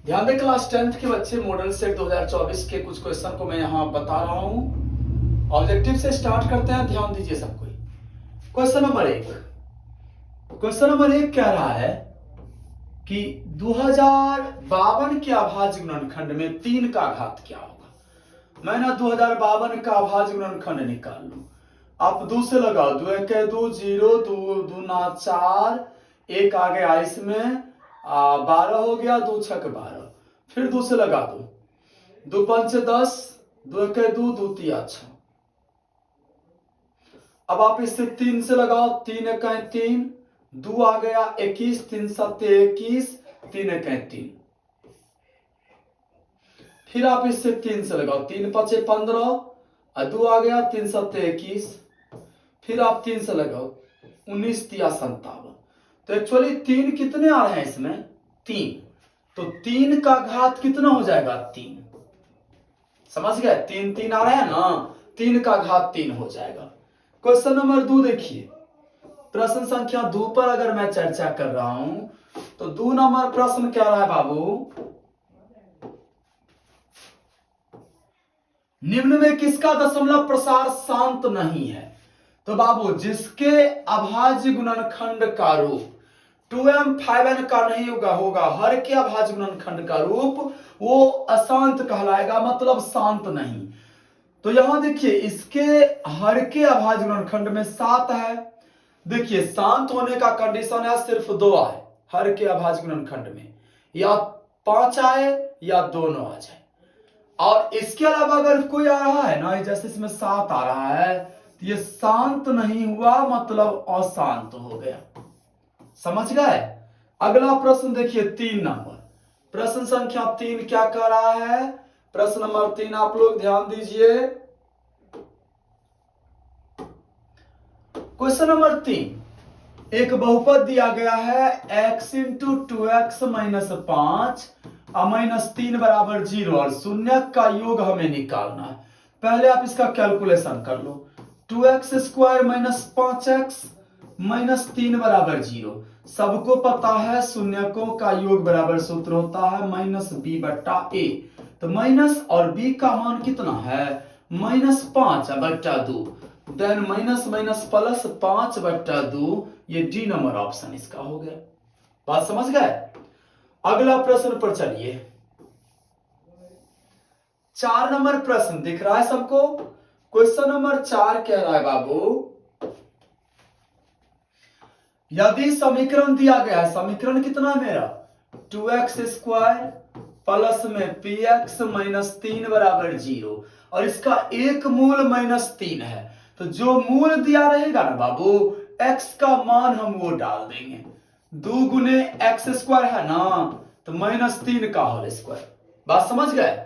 ध्यान दें class 10th के बच्चे, मॉडल सेट 2024 के कुछ क्वेश्चन को मैं यहाँ बता रहा हूँ। ऑब्जेक्टिव से स्टार्ट करते हैं, ध्यान दीजिए सब कोई। क्वेश्चन नंबर 1 कह रहा है कि 2052 के अभाज्य गुणनखंड में 3 का घात क्या होगा। मैं ना 2052 का अभाज्य गुणनखंड निकाल लूं, आप 2 से लगाओ, 2 1 2 0, 2 2 9 4, 1 आ गया इसमें 12 हो गया, 2 6 12, फिर 2 से लगा दो, 2 5 10, 2 1 2, 2 3 6। अब आप इससे 3 से लगाओ, 3 1 3, 2 आ गया 21, 3 7 21, 3 1 3। फिर आप इससे 3 से लगाओ, 3 5 15, 2 आ गया 3 7 21। फिर आप 3 से लगाओ, 19 3 57। तो एक्चुअली 3 कितने आ रहे हैं इसमें? 3। तो 3 का घात कितना हो जाएगा? 3। समझ गए? 3 3 आ रहे हैं ना, 3 का घात 3 हो जाएगा। क्वेश्चन नंबर 2 देखिए, प्रश्न संख्या 2 पर अगर मैं चर्चा कर रहा हूं तो 2 नंबर प्रश्न क्या रहा है बाबू? निम्न में किसका दशमलव प्रसार शांत नहीं है? तो बाबू जिसके अभाज्य गुणनखंड का रूप 2m 5n का नहीं होगा, हर के अभाज्य गुणनखंड का रूप वो अशांत कहलाएगा, मतलब शांत नहीं। तो यहां देखिए, इसके हर के अभाज्य गुणनखंड में 7 है। देखिए शांत होने का कंडीशन है सिर्फ 2 आए हर के अभाज्य गुणनखंड में, या 5 आए या दोनों आ जाए। और इसके अलावा अगर कोई आ रहा है ना, जैसे इसमें 7 आ रहा है, तो ये शांत नहीं हुआ, मतलब अशांत हो गया। समझ गए? अगला प्रश्न देखिए 3 नंबर, प्रश्न संख्या 3 क्या कह रहा है? प्रश्न नंबर 3 आप लोग ध्यान दीजिए। क्वेश्चन नंबर 3, एक बहुपद दिया गया है x इंटू 2x माइनस 5 और माइनस 3 बराबर 0 और शून्य का योग हमें निकालना है। पहले आप इसका कैलकुलेशन कर लो। 2x square minus 5x minus 3 बराबर 0। सबको पता है शून्यकों का योग बराबर सूत्र होता है माइनस b बट्टा a। तो माइनस और b का मान कितना है? माइनस 5 बट्टा 2। देन माइनस माइनस प्लस 5 बट्टा 2, ये डी नंबर ऑप्शन इसका हो गया। बात समझ गए? अगला प्रश्न पर चलिए। 4 नंबर प्रश्न दिख रहा है सबको? क्वेश्चन नंबर 4 कह रहा है बाबू, यदि समीकरण दिया गया है, समीकरण कितना है मेरा? 2x स्क्वायर प्लस में px माइनस 3 बराबर 0 और इसका एक मूल माइनस 3 है। तो जो मूल दिया रहेगा ना बाबू, x का मान हम वो डाल देंगे। 2 गुने एक्स स्क्वायर है ना, तो माइनस 3 का होल स्क्वायर। बात समझ गए?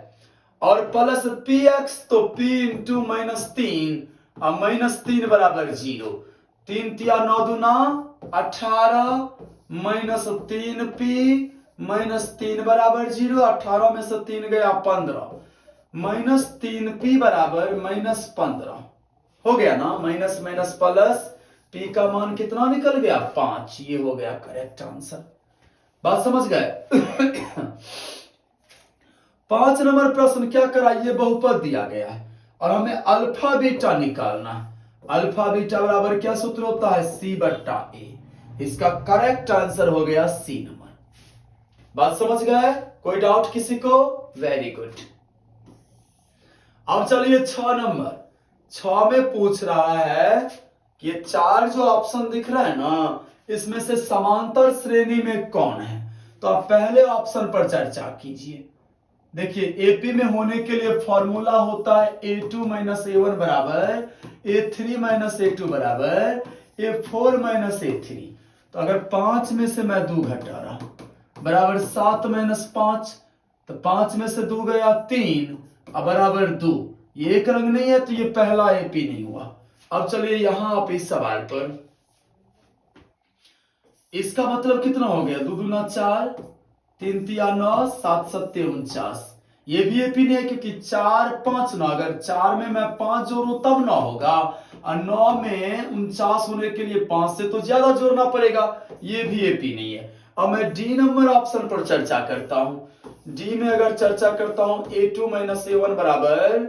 और प्लस px, तो p इंटू माइनस 3 और माइनस 3 बराबर 0। 3 तिया 9 दूना 18 माइनस 3p माइनस 3 बराबर 0। 18 में से 3 गया 15, माइनस 3p बराबर माइनस 15 हो गया ना। माइनस माइनस प्लस, p का मान कितना निकल गया? 5। ये हो गया करेक्ट आंसर। बात समझ गए? 5 नंबर प्रश्न क्या करा? ये बहुपद दिया गया है और हमें अल्फा बीटा निकालना है। अल्फा बीटा बराबर क्या सूत्र होता है? c बट्टा a। इसका करेक्ट आंसर हो गया सी नंबर। बात समझ गए? कोई डाउट किसी को? Very good. अब चलिए 6 नंबर। 6 में पूछ रहा है कि ये 4 जो ऑप्शन दिख रहा है ना, इसमें से समांतर श्रेणी में कौन है? तो आप पहले ऑप्शन पर चर्चा कीजिए। देखिए एपी में होने के लिए फॉर्मूला होता है a2 माइनस a1 बराबर a3 माइनस a2 बराबर a4 माइनस a3। तो अगर 5 में से मैं 2 घटा रहा बराबर 7 माइनस 5, तो 5 में से 2 गया 3 और बराबर 2। ये एक रंग नहीं है, तो ये पहला एपी नहीं हुआ। अब चलिए यहां आप इस सवाल पर, इसका मतलब कितना हो गया? 2 दूना 4, 3 तिया 9, 7 7 49। ये भी एपी नहीं है, क्योंकि 4 5 9, अगर 4 में मैं 5 जोड़ू तब 9 होगा, और 9 में 49 होने के लिए 5 से तो ज्यादा जोड़ना पड़ेगा। ये भी एपी नहीं है। अब मैं डी नंबर ऑप्शन पर चर्चा करता हूं। डी में अगर चर्चा करता हूं a2 माइनस a1 बराबर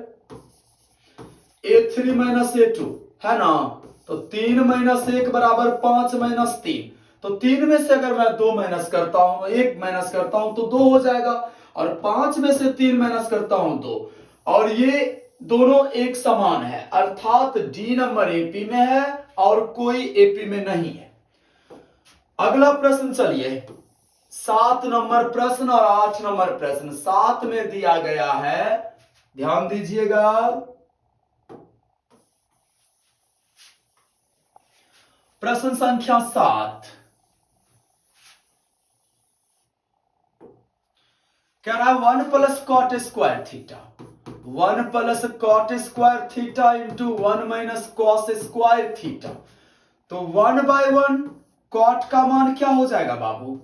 a3 माइनस a2 है ना, तो 3 माइनस 1 बराबर 5 माइनस 3, तो 3 में से अगर मैं 2 माइनस करता हूं, 1 माइनस करता हूं तो 2 हो जाएगा, और 5 में से 3 माइनस करता हूं 2, और ये दोनों एक समान है, अर्थात डी नंबर एपी में है और कोई एपी में नहीं है। अगला प्रश्न चलिए, 7 नंबर प्रश्न और 8 नंबर प्रश्न। 7 में दिया गया है, ध्यान दीजिएगा, प्रश्न संख्या 7 कह रहा है 1 plus cot square theta, 1 plus cot square theta into 1 minus cos square theta. तो 1/1 कॉट का मान क्या हो जाएगा बाबू,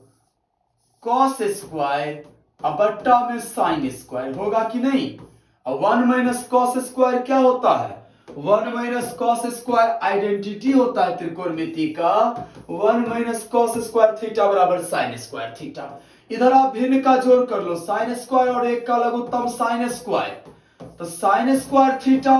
कॉस स्क्वायर, अब बट्टा में साइन स्क्वायर होगा कि नहीं। और 1 माइनस कॉस स्क्वायर क्या होता है, 1 माइनस कॉस स्क्वायर आइडेंटिटी होता है त्रिकोणमिति का, 1 माइनस कॉस स्क्वायर थीटा बराबर साइन स्क्वायर थीटा। इधर आप भिन्न का जोड़ कर लो, साइन स्क्वायर और एक का लघुत्तम साइन स्क्वायर, तो साइन स्क्वायर थीटा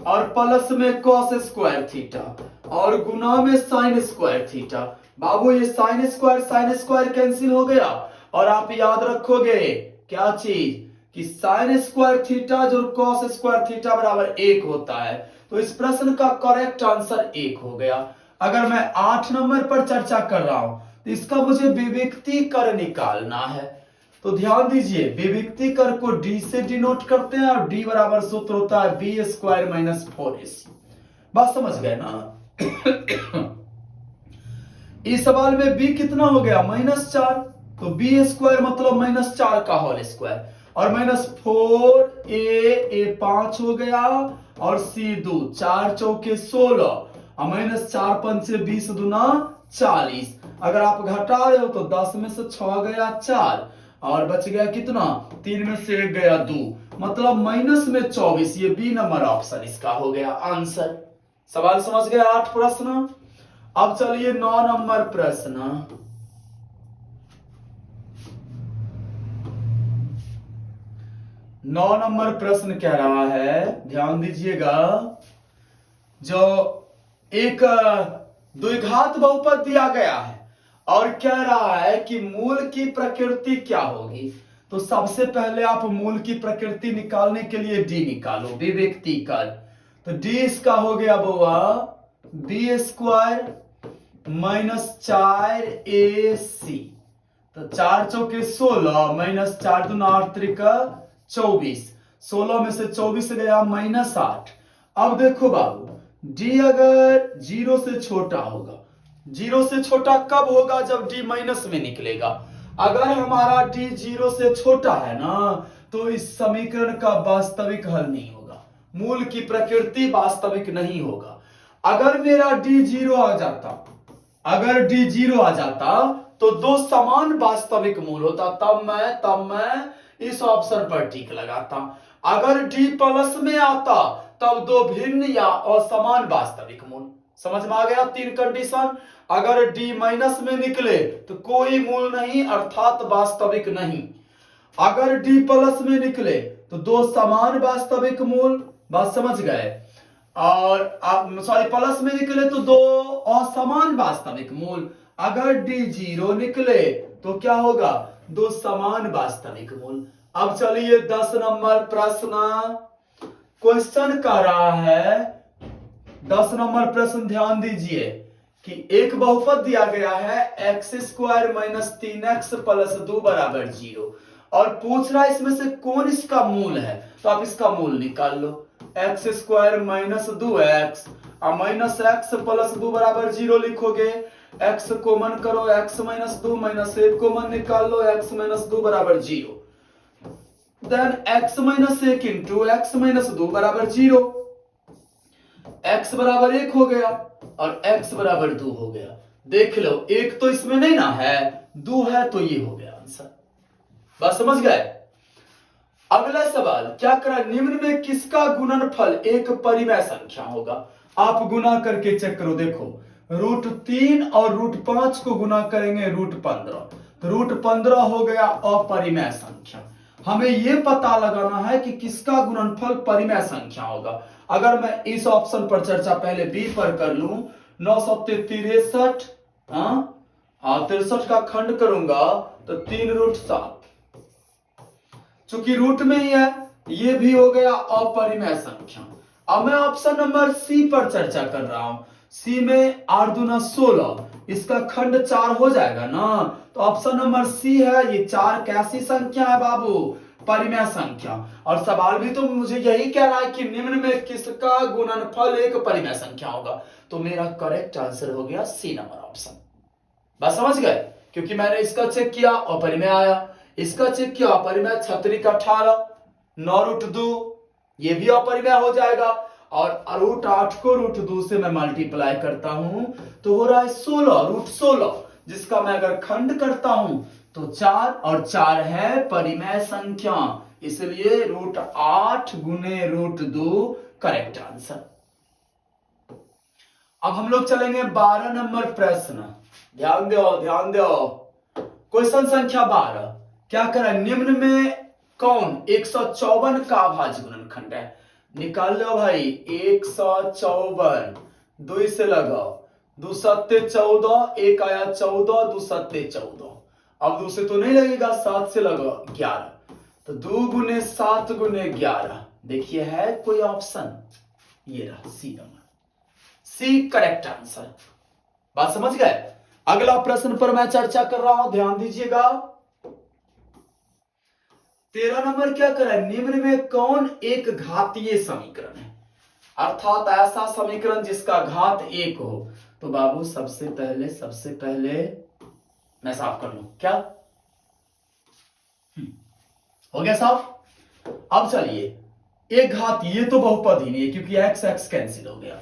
और प्लस में कॉस स्क्वायर थीटा और गुना में साइन स्क्वायर थीटा। बाबू ये साइन स्क्वायर कैंसिल हो गया, और आप याद रखोगे क्या चीज कि साइन स्क्वायर थीटा जो कॉस स्क्वायर थीटा बराबर 1 होता है, तो इस प्रश्न का करेक्ट आंसर 1 हो गया। अगर मैं 8 नंबर पर चर्चा कर रहा हूं तो इसका मुझे विविक्ति कर निकालना है, तो ध्यान दीजिए विविक्ति कर को डी से डिनोट करते हैं, और डी बराबर सूत्र होता है बी स्क्वायर माइनस 4ac। बात समझ गए ना। इस सवाल में b कितना हो गया, -4, तो बी स्क्वायर मतलब -4 का होल स्क्वायर, और -4a 5 हो गया, और c 2, 4 चौके 16, और -4 पंचे 20 दूना 40। अगर आप घटा रहे हो तो 10 में से 6 गया 4, और बच गया कितना, 3 में से 1 गया 2, मतलब माइनस में 24। ये बी नंबर ऑप्शन इसका हो गया आंसर। सवाल समझ गए 8 प्रश्न। अब चलिए 9 नंबर प्रश्न। 9 नंबर प्रश्न कह रहा है, ध्यान दीजिएगा, जो एक द्विघात बहुपद दिया गया है और कह रहा है कि मूल की प्रकृति क्या होगी। तो सबसे पहले आप मूल की प्रकृति निकालने के लिए डी निकालो, विविक्ति कर। तो डी इसका हो गया बुआ बी स्क्वायर -4ac, तो 4 चौके 16, -4 दूना 8 त्रिका 24, 16 में से 24 गया -8। अब देखो बाबू डी अगर 0 से छोटा होगा, 0 से छोटा कब होगा, जब डी माइनस में निकलेगा। अगर हमारा डी 0 से छोटा है ना, तो इस समीकरण का वास्तविक हल नहीं होगा, मूल की प्रकृति वास्तविक नहीं होगा। अगर मेरा डी 0 आ जाता, अगर डी 0 आ जाता तो दो समान वास्तविक मूल होता, तब मैं इस ऑप्शन पर टिक लगाता। अगर डी प्लस में आता तब दो भिन्न या असमान वास्तविक मूल। समझ में आ गया 3 कंडीशन। अगर डी माइनस में निकले तो कोई मूल नहीं, अर्थात वास्तविक नहीं। अगर डी प्लस में निकले तो दो समान वास्तविक मूल, बात समझ गए। और सॉरी प्लस में निकले तो दो असमान वास्तविक मूल। अगर डी 0 निकले तो क्या होगा, दो समान वास्तविक मूल। अब चलिए 10 नंबर प्रश्न, क्वेश्चन कर रहा है 10 नंबर प्रश्न, ध्यान दीजिए कि एक बहुपद दिया गया है x स्क्वायर -3x प्लस 2 बराबर 0, और पूछ रहा है इसमें से कौन इसका मूल है। तो आप इसका मूल निकाल लो, x स्क्वायर -2x और -x प्लस 2 बराबर 0 लिखोगे, x कॉमन करो, x -2 -1 कॉमन निकाल लो, x -2 बराबर 0, देन x -1 इंटू x -2 बराबर 0, x बराबर 1 हो गया और x बराबर 2 हो गया। देख लो, एक तो इसमें नहीं ना है, 2 है, तो ये हो गया आंसर। बात समझ गए। अगला सवाल क्या करा, निम्न में किसका गुणनफल एक परिमेय संख्या होगा। आप गुना करके चेक करो, देखो √3 और √5 को गुना करेंगे √15, तो √15 हो गया अपरिमेय संख्या। हमें यह पता लगाना है कि किसका गुणनफल परिमेय संख्या होगा। अगर मैं इस ऑप्शन पर चर्चा पहले बी पर कर लूं, 9 सत्ते 63, 63 का खंड करूंगा तो 3√7, चूंकि रूट में ही है, ये भी हो गया अपरिमेय संख्या। अब मैं ऑप्शन नंबर सी पर चर्चा कर रहा हूं। सी में 8 दूना 16, इसका खंड 4 हो जाएगा ना, तो ऑप्शन नंबर सी है। ये 4 कैसी संख्या है बाबू? परिमेय संख्या। और सवाल भी तो मुझे यही कह रहा है कि निम्न में किसका गुणनफल एक परिमेय संख्या होगा। तो मेरा करेक्ट आंसर हो गया सी नंबर ऑप्शन। बात समझ गए? क्योंकि मैंने इसका चेक किया अपरिमेय आया, इसका चेक किया अपरिमेय, 36 का 18, 9√2, ये भी अपरिमेय हो जाएगा। और √8 को √2 से मैं मल्टीप्लाई करता हूं तो हो रहा है 16, √16, जिसका मैं अगर खंड करता हूं तो 4, और 4 है परिमेय संख्या, इसलिए √8 गुने √2 करेक्ट आंसर। अब हम लोग चलेंगे 12 नंबर प्रश्न। ध्यान दो, ध्यान दो। क्वेश्चन संख्या 12 क्या करें? निम्न में कौन 154 का अभाज्य गुणनखंड है? निकाल लो भाई। 154, 2 से लगाओ, 2 सत्ते 14, 1 आया 14, 2 सत्ते 14, अब 2 से तो नहीं लगेगा, 7 से लगाओ 11, तो 2 गुने 7 गुने 11। देखिए है कोई ऑप्शन? ये रहा C number, C correct answer. बात समझ गए? अगला प्रश्न पर मैं चर्चा कर रहा हूं, ध्यान दीजिएगा। 13 नंबर क्या कर रहा है? निम्न में कौन एक घातीय समीकरण है? अर्थात ऐसा समीकरण जिसका घात 1 हो। तो बाबू सबसे पहले मैं साफ कर लूं क्या? हो गया साफ। अब चलिए, एक घात, ये तो बहुपद ही नहीं है क्योंकि x x कैंसिल हो गया।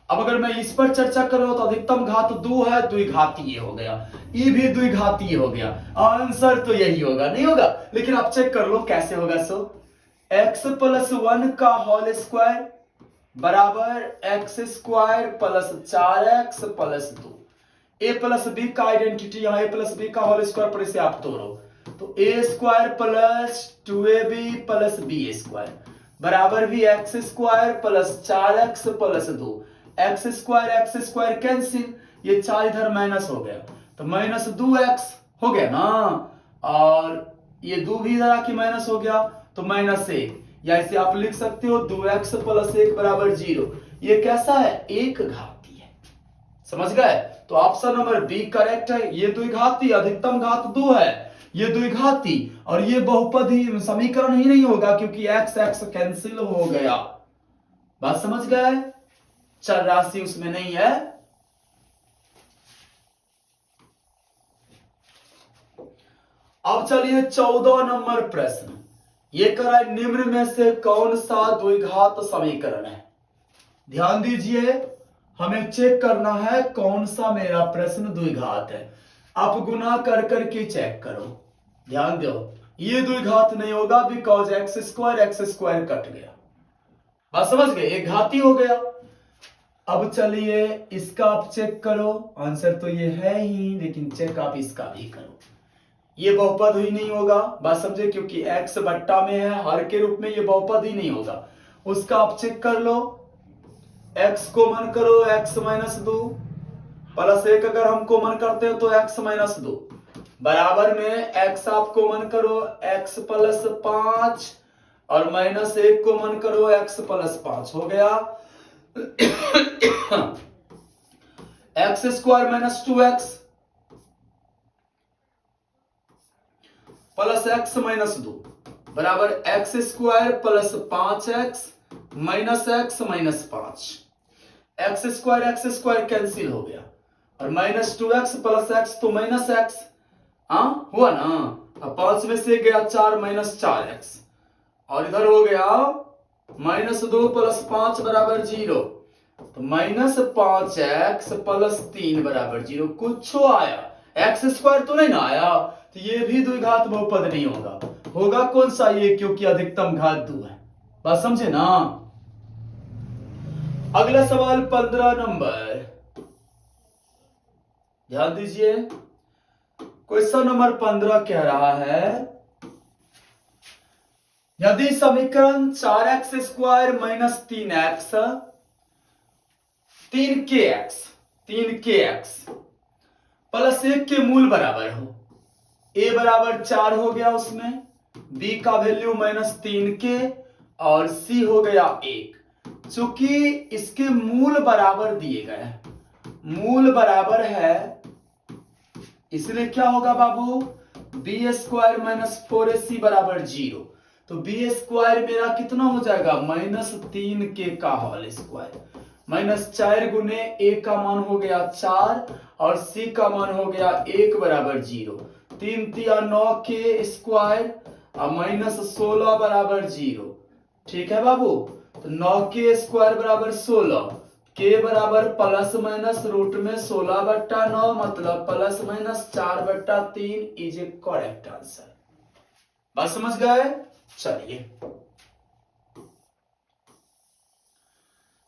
अब अगर मैं इस पर चर्चा करूं तो अधिकतम घात 2 है, द्विघातीय हो गया, ई भी द्विघातीय हो गया। आंसर तो यही होगा, नहीं होगा? लेकिन आप चेक कर लो कैसे होगा। सो x + 1 का होल स्क्वायर बराबर x² + 4x + 2। a + b का आइडेंटिटी, यहां a + b का होल स्क्वायर पर इसे आप तोड़ो तो a² + 2ab + b² बराबर भी x² + 4x + 2। x² कैंसिल, ये 4 इधर माइनस हो गया तो -2x हो गया ना, और ये 2 भी इधर आके माइनस हो गया तो -1, या इसे आप लिख सकते हो 2x + 1 = 0। ये कैसा है? एक घाती है। समझ गए? तो ऑप्शन नंबर बी करेक्ट है। ये द्विघाती, अधिकतम घात 2 है, ये द्विघाती, और ये बहुपद ही समीकरण ही नहीं होगा क्योंकि x x कैंसिल हो गया। बात समझ गए? चर राशि उसमें नहीं है। अब चलिए 14 नंबर प्रश्न। ये कह रहा है निम्न में से कौन सा द्विघात समीकरण है? ध्यान दीजिए, हमें चेक करना है कौन सा मेरा प्रश्न द्विघात है। आप गुना कर करके चेक करो। ध्यान दो, ये द्विघात नहीं होगा बिकॉज x² कट गया। बात समझ गए? एक घाती हो गया। अब चलिए इसका आप चेक करो। आंसर तो ये है ही, लेकिन चेक आप इसका भी करो। ये बहुपद ही नहीं होगा। बात समझे? क्योंकि x बट्टा में है, हर के रूप में ये बहुपद ही नहीं होगा। उसका आप चेक कर लो। x कॉमन करो, x - 2 + 1 अगर हम कॉमन करते हो तो x - 2 बराबर में x आप कॉमन करो, x + 5 और -1 कॉमन करो, x + 5 हो गया x² - 2x प्लस x - 2 बराबर x² + 5x - x - 5। x² cancel हो गया और -2x + x तो -x, हुआ ना। अब 5 में से गया 4 -4x, और इधर हो गया -2 + 5 = 0, तो -5x + 3 = 0। कुछ आया, x² तो नहीं ना आया, तो ये भी द्विघात बहुपद नहीं होगा। होगा कौन सा? ये, क्योंकि अधिकतम घात 2 है। बात समझे ना? अगला सवाल 15 नंबर, ध्यान दीजिए। क्वेश्चन नंबर 15 कह रहा है यदि समीकरण 4x square minus 3x 3kx plus 1 के मूल बराबर हो। a बराबर 4 हो गया, उसमें b का वैल्यू -3k और c हो गया 1। चूंकि इसके मूल बराबर दिए गए हैं, मूल बराबर है, इसलिए क्या होगा बाबू, बी स्क्वायर माइनस 4ac बराबर 0। तो बी स्क्वायर मेरा कितना हो जाएगा, -3k का होल स्क्वायर, -4 गुने a का मान हो गया 4 और c का मान हो गया 1 बराबर 0। 3 तिया 9k स्क्वायर और -16 बराबर 0। ठीक है बाबू, तो 9k स्क्वायर बराबर 16, k बराबर प्लस माइनस रूट में 16/9 मतलब plus minus 4/3 is A correct answer. बात समझ गए? चलिए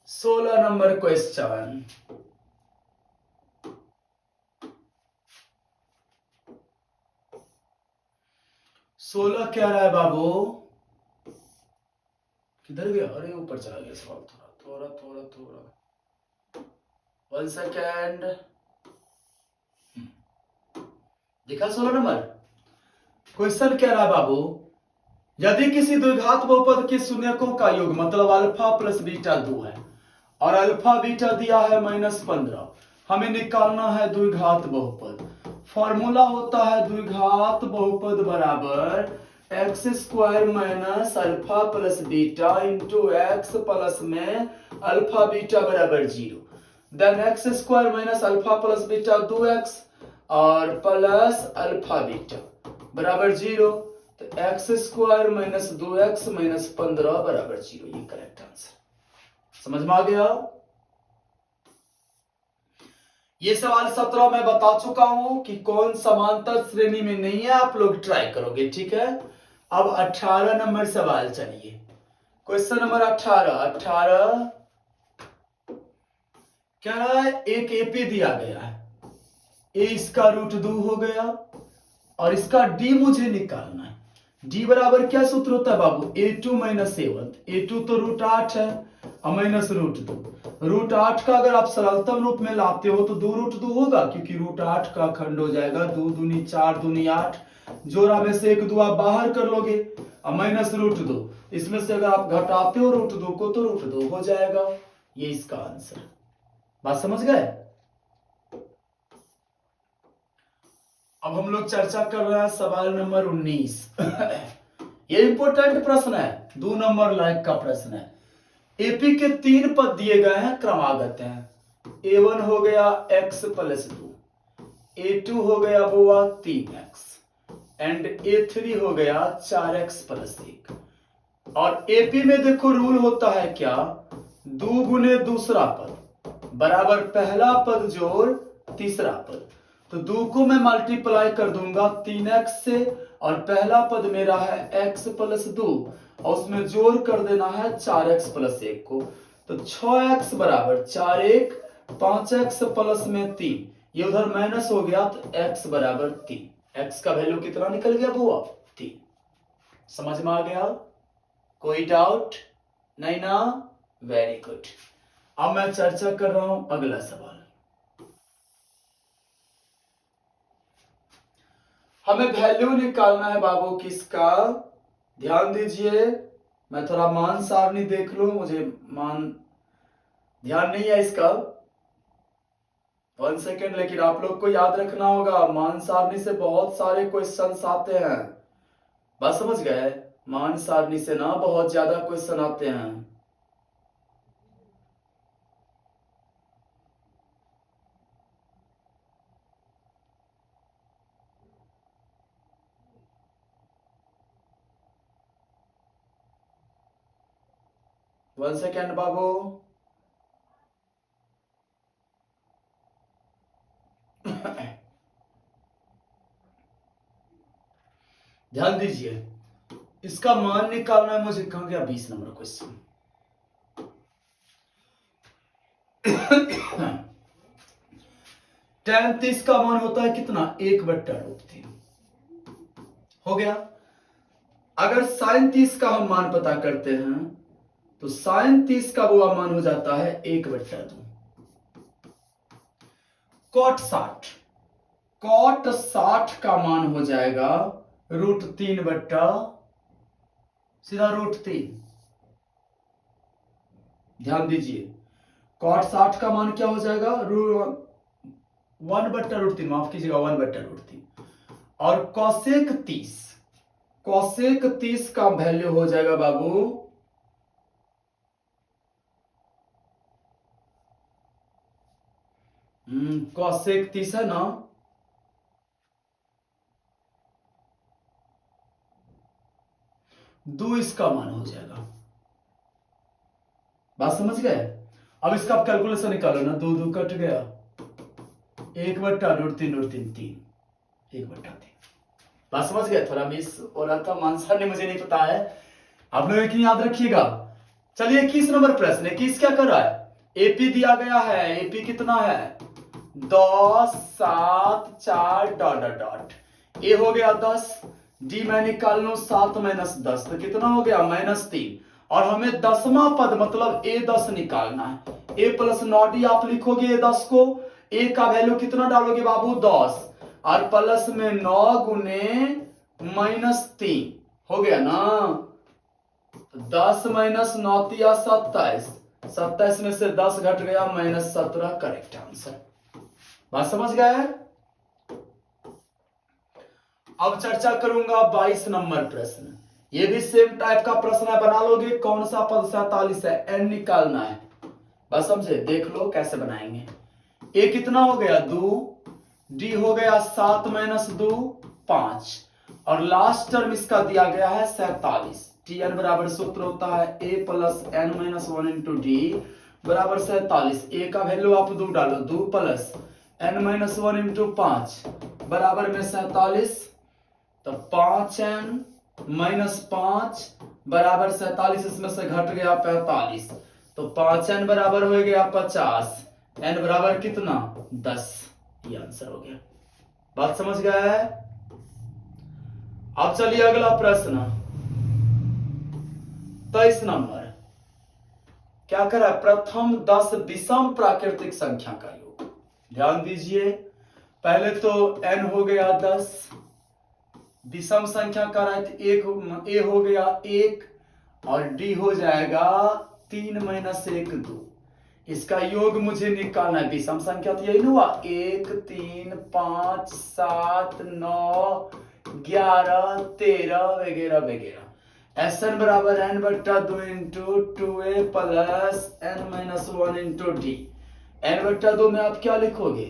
16 नंबर क्वेश्चन। सोलह क्या रहा है बाबू, किधर गया, अरे ऊपर चला गया सवाल, थोड़ा थोड़ा थोड़ा थोड़ा 1 सेकेंड। देखा 16 नंबर क्वेश्चन क्या रहा है बाबू, यदि किसी द्विघात बहुपद के शून्यकों का योग मतलब अल्फा प्लस बीटा 2 है और अल्फा बीटा दिया है -15, हमें निकालना है द्विघात बहुपद। फॉर्मूला होता है द्विघात बहुपद बराबर x square minus alpha plus beta into x plus में अल्फा बीटा बराबर 0। Then x square minus alpha plus beta 2x और प्लस अल्फा बीटा बराबर 0। तो x square minus 2x minus 15 बराबर 0, ये करेक्ट आंसर। समझ में आ गया? ये सवाल 17 में बता चुका हूं कि कौन समांतर श्रेणी में नहीं है, आप लोग ट्राई करोगे, ठीक है। अब 18 नंबर सवाल, चलिए क्वेश्चन नंबर 18 क्या है, एक एपी दिया गया है, ए इसका √2 हो गया और इसका डी मुझे निकालना है। डी बराबर क्या सूत्र होता है बाबू, a2 माइनस a1, a2 तो √8 है और माइनस √2। √8 का अगर आप सरलतम रूप में लाते हो तो 2√2 होगा, क्योंकि √8 का खंड हो जाएगा 2 दूनी 4 दूनी 8, जोड़ा में से 1 2 आप बाहर कर लोगे और माइनस √2, इसमें से अगर आप घटाते हो √2 को तो √2 हो जाएगा। ये इसका आंसर। बात समझ गए? अब हम लोग चर्चा कर रहे हैं सवाल नंबर 19। ये इंपॉर्टेंट प्रश्न है, 2 नंबर लायक का प्रश्न है। एपी के 3 पद दिए गए हैं, क्रमागत हैं। a1 हो गया x प्लस 2, a2 हो गया बुआ 3x एंड a3 हो गया 4x प्लस 1। और एपी में देखो रूल होता है क्या, 2 गुने दूसरा पद बराबर पहला पद जोड़ तीसरा पद। तो 2 को मैं मल्टीप्लाई कर दूंगा 3x से और पहला पद मेरा है x प्लस 2 और उसमें जोड़ कर देना है 4x प्लस 1 को। तो 6x बराबर 4 1 5x प्लस में 3, ये उधर माइनस हो गया तो x बराबर 3। x का वैल्यू कितना निकल गया बुआ, 3। समझ में आ गया? कोई डाउट नहीं ना? Very good. अब मैं चर्चा कर रहा हूं अगला सवाल। हमें वैल्यू निकालना है बाबू किसका, ध्यान दीजिए, मैं थोड़ा मान सारणी देख लूं, मुझे मान ध्यान नहीं है इसका, 1 सेकेंड। लेकिन आप लोग को याद रखना होगा, मान सारणी से बहुत सारे क्वेश्चंस आते हैं। बात समझ गए? मान सारणी से ना बहुत ज्यादा क्वेश्चन आते हैं। वन सेकेंड बाबू। ध्यान दीजिए, इसका मान निकालना है मुझे। कहां गया 20 नंबर क्वेश्चन। tan 30 का मान होता है कितना, 1/√3 हो गया। अगर sin 30 का हम मान पता करते हैं तो sin 30 का वो मान हो जाता है 1/2। cot 60 का मान हो जाएगा √3 बट्टा सीधा √3। ध्यान दीजिए, cot 60 का मान क्या हो जाएगा, 1/√3, माफ कीजिएगा 1/√3। और cosec 30 का वैल्यू हो जाएगा बाबू cosec 30 है ना, दो इसका मान हो जाएगा। बात समझ गए। अब इसका आप कैलकुलेशन निकालो ना, 2 कट गया, 1/√3 3, 1/3। बात समझ गए। थोड़ा मिस हो रहा था, आंसर ने मुझे नहीं पता है, आप लोग एक याद रखिएगा। चलिए 21 नंबर प्रश्न। 21 क्या कर रहा है, एपी दिया गया है, एपी कितना है 10 7 4 डॉट डॉट डॉट, ए हो गया 10, डी मैं निकाल लू 7 - 10 तो कितना हो गया -3, और हमें 10वां पद मतलब ए 10 निकालना है। ए प्लस 9d आप लिखोगे ए 10 को, ए का वैल्यू कितना डालोगे बाबू 10, और प्लस में 9 गुने -3 हो गया ना, 10 - 9 तिया 27, 27 में से 10 घट गया -17, करेक्ट आंसर। बात समझ गए। अब चर्चा करूंगा 22 नंबर प्रश्न। ये भी सेम टाइप का प्रश्न है, बना लोगे। कौन सा पद 47 है, एन निकालना है। बस समझे, देख लो कैसे बनाएंगे। ए कितना हो गया 2, डी हो गया 7 - 2 5, और लास्ट टर्म इसका दिया गया है 47। Tn बराबर सूत्र होता है a plus n - 1 into D बराबर 47। ए का वैल्यू आप 2 डालो, 2 प्लस n - 1 इंटू 5 बराबर में 47, तो 5n - 5 बराबर 47, इसमें से घट गया 45, तो 5n बराबर हो गया 50, n बराबर कितना 10, ये आंसर हो गया। बात समझ गया है। अब चलिए अगला प्रश्न 23 नंबर। क्या करा, प्रथम 10 विषम प्राकृतिक संख्या का योग। ध्यान दीजिए, पहले तो n हो गया 10, विषम संख्या का रहा है, एक ए हो गया 1, और डी हो जाएगा 3 - 1 2। इसका योग मुझे निकालना है। विषम संख्या तो यही हुआ 1 3 5 7 9 11 13 वगैरह वगैरह। Sn बराबर n/2 into 2a plus n - 1 into D. n/2 में आप क्या लिखोगे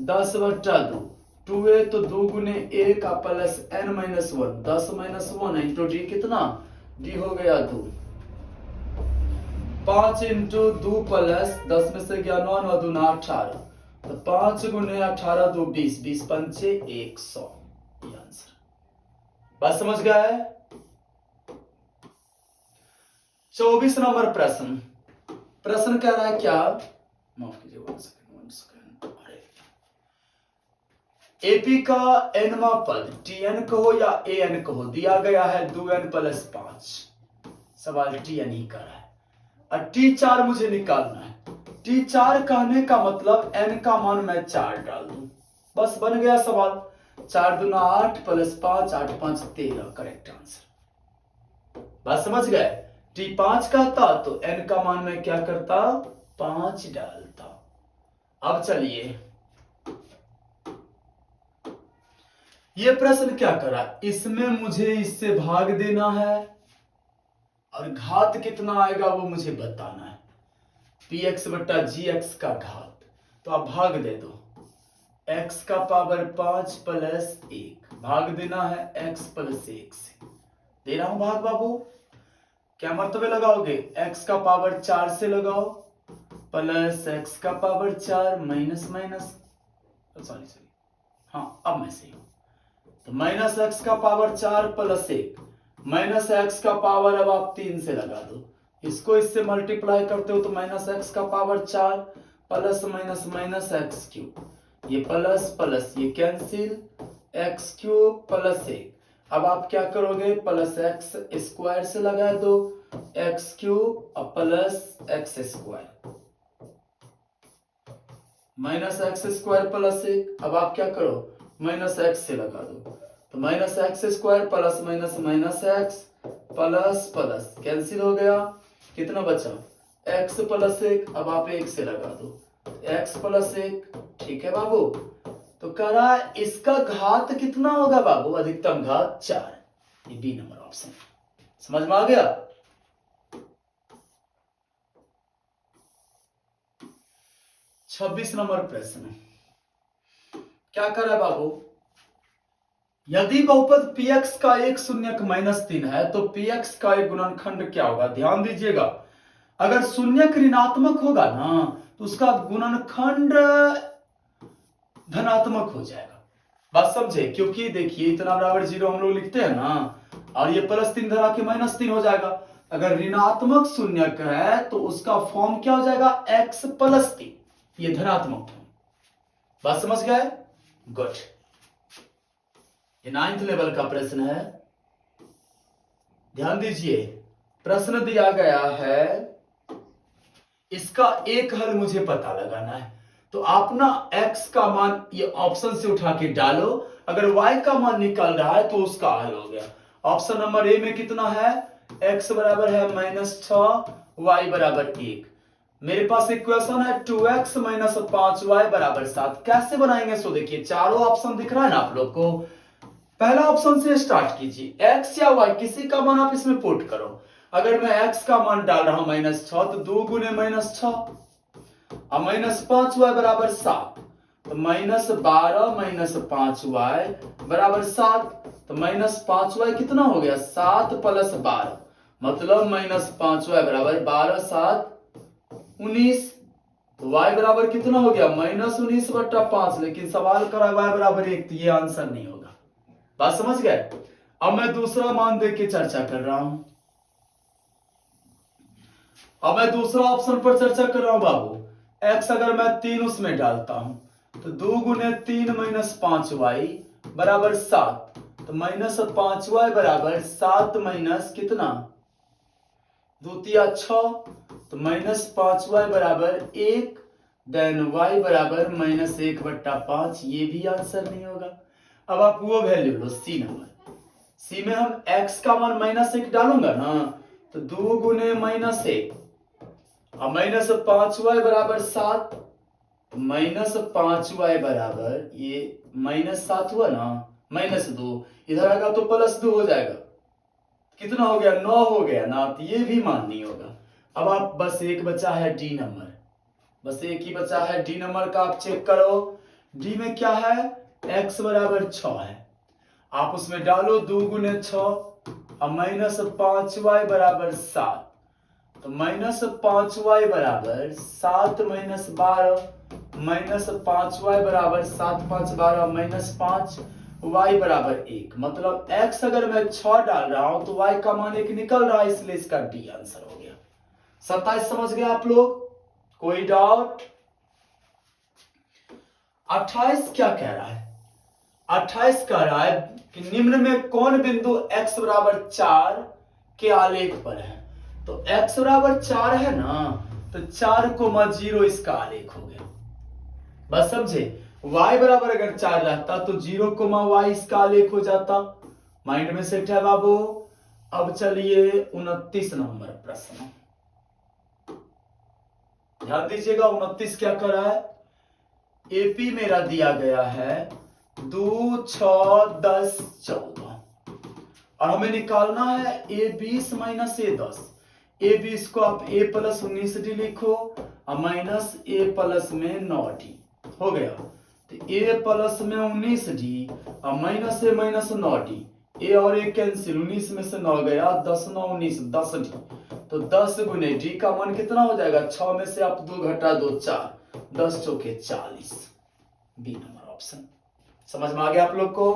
10/2, 2a तो 2 गुने a का प्लस n - 1, 10 - 1 इंटू डी कितना, डी हो गया 2, 5 इंटू 2 प्लस 10 में से गया 9 9 दूना 18, तो 5 गुने 18 2 20, 20 पंचे 100, ये आंसर। बात समझ गया है। 24 नंबर प्रश्न। प्रश्न कह रहा है क्या, माफ कीजिए 1 सेकंड, अरे एपी का nवां पद tn कहो या an कहो, दिया गया है 2n + 5। सवाल tn ही का है, और t4 मुझे निकालना है। t4 कहने का मतलब n का मान मैं 4 डाल दूं, बस बन गया सवाल। 4 दूना 8 प्लस 5 8 5 13, करेक्ट आंसर। बात समझ गए। t5 कहता तो n का मान मैं क्या करता 5 डालता। अब चलिए ये प्रश्न क्या करा, इसमें मुझे इससे भाग देना है और घात कितना आएगा वो मुझे बताना है। px/gx का घात, तो आप भाग दे दो, x का पावर 5 प्लस 1, भाग देना है x प्लस 1 से। दे रहा हूं भाग बाबू, क्या मर्तबे लगाओगे, x का पावर 4 से लगाओ प्लस x का पावर 4 माइनस माइनस, सॉरी हाँ अब मैं सही हूं, तो माइनस एक्स का पावर 4 प्लस 1 माइनस एक्स का पावर अब आप 3 से लगा दो, इसको इससे मल्टीप्लाई करते हो तो माइनस एक्स का power 4 plus minus minus x cube, ये प्लस प्लस ये कैंसिल, एक्स क्यूब प्लस 1। अब आप क्या करोगे, प्लस एक्स स्क्वायर से लगा दो, एक्स क्यूब और plus x square minus x square plus 1। अब आप क्या करो, माइनस एक्स से लगा दो, तो minus x square plus minus minus x plus plus cancel हो गया, कितना बचा, एक्स प्लस 1। अब आप 1 से लगा दो, एक्स प्लस 1। ठीक है बाबू, तो कह रहा है इसका घात कितना होगा बाबू, अधिकतम घात 4। ये बी नंबर ऑप्शन समझ में आ गया। 26 नंबर प्रश्न क्या कर रहा है बाबू, यदि बहुपद px का एक शून्यक -3 है तो px का एक गुणनखंड क्या होगा। ध्यान दीजिएगा, अगर शून्यक ऋणात्मक होगा ना तो उसका गुणनखंड धनात्मक हो जाएगा। बात समझे, क्योंकि देखिए इतना बराबर 0 हम लोग लिखते हैं ना, और ये +3 धरा के -3 हो जाएगा। अगर ऋणात्मक शून्यक है तो उसका फॉर्म क्या हो जाएगा, x + 3, ये धनात्मक फॉर्म। बात समझ गए, गुड। ये 9th लेवल का प्रश्न है, ध्यान दीजिए। प्रश्न दिया गया है, इसका एक हल मुझे पता लगाना है, तो आप ना x का मान ये ऑप्शन से उठा के डालो, अगर y का मान निकल रहा है तो उसका हल हो गया। ऑप्शन नंबर ए में कितना है, x बराबर है -6, y बराबर 1। मेरे पास इक्वेशन है 2x - 5y बराबर 7। कैसे बनाएंगे, सो देखिए चारों ऑप्शन दिख रहा है ना आप लोग को। पहला ऑप्शन से स्टार्ट कीजिए, x या y किसी का मान आप इसमें पुट करो। अगर मैं x का मान डाल रहा हूं -6, तो 2 गुने -6 और -5y बराबर 7, तो -12 - 5y बराबर 7। तो -5y कितना हो गया, 7 + 12, मतलब -5y बराबर 12 + 7 19। तो y बराबर कितना हो गया, -19/5। लेकिन सवाल करा y बराबर 1, तो ये आंसर नहीं होगा। बात समझ गए। अब मैं दूसरा मान देख के चर्चा कर रहा हूं, अब मैं दूसरा ऑप्शन पर चर्चा कर रहा हूं बाबू। x अगर मैं 3 उसमें डालता हूं, तो 2 गुने 3 - 5y बराबर 7, तो -5y बराबर 7 माइनस कितना, 2 तिया 6, तो -5y बराबर 1, देन y बराबर -1/5। ये भी आंसर नहीं होगा। अब आप वो वैल्यू लो, सी नंबर। सी में हम x का मान -1 डालूंगा ना, तो 2 गुने -1 और -5y बराबर 7, तो -5y बराबर ये -7 हुआ ना, -2 इधर आएगा तो +2 हो जाएगा, कितना हो गया, 9 हो गया ना, तो ये भी मान नहीं होगा। अब आप बस एक बचा है डी नंबर, बस एक ही बचा है डी नंबर का, आप चेक करो। डी में क्या है, x बराबर 6 है, आप उसमें डालो 2 गुने 6 और -5y बराबर 7, तो -5y बराबर 7 - 12, -5y बराबर 7 × 5 = 12 -5, y बराबर 1। मतलब x अगर मैं 6 डाल रहा हूं तो y का मान 1 निकल रहा है, इसलिए इसका डी आंसर हो गया। 27 समझ गए आप लोग, कोई डाउट। 28 क्या कह रहा है, 28 कह रहा है कि निम्न में कौन बिंदु x बराबर 4 के आलेख पर है। तो x बराबर 4 है ना, तो 4,0 इसका आलेख हो गया। बस समझे, y बराबर अगर 4 रहता तो 0,y इसका आलेख हो जाता। माइंड में सेट है बाबू। अब चलिए 29 नंबर प्रश्न, ध्यान दीजिएगा। 29 क्या कर रहा है, एपी मेरा दिया गया है 2, 6, 10, 14 और हमें निकालना है a20 - a10। a20 को आप a + 19d लिखो और माइनस a प्लस में 9d हो गया। तो a प्लस में 19d और माइनस a - 9d, a और a कैंसिल, 19 में से 9 गया, 10 9 19 10d, तो 10 गुने d का मान कितना हो जाएगा, 6 में से आप 2 घटा 2 4, 10 चौके 40। बी नंबर ऑप्शन समझ में आ गया आप लोग को।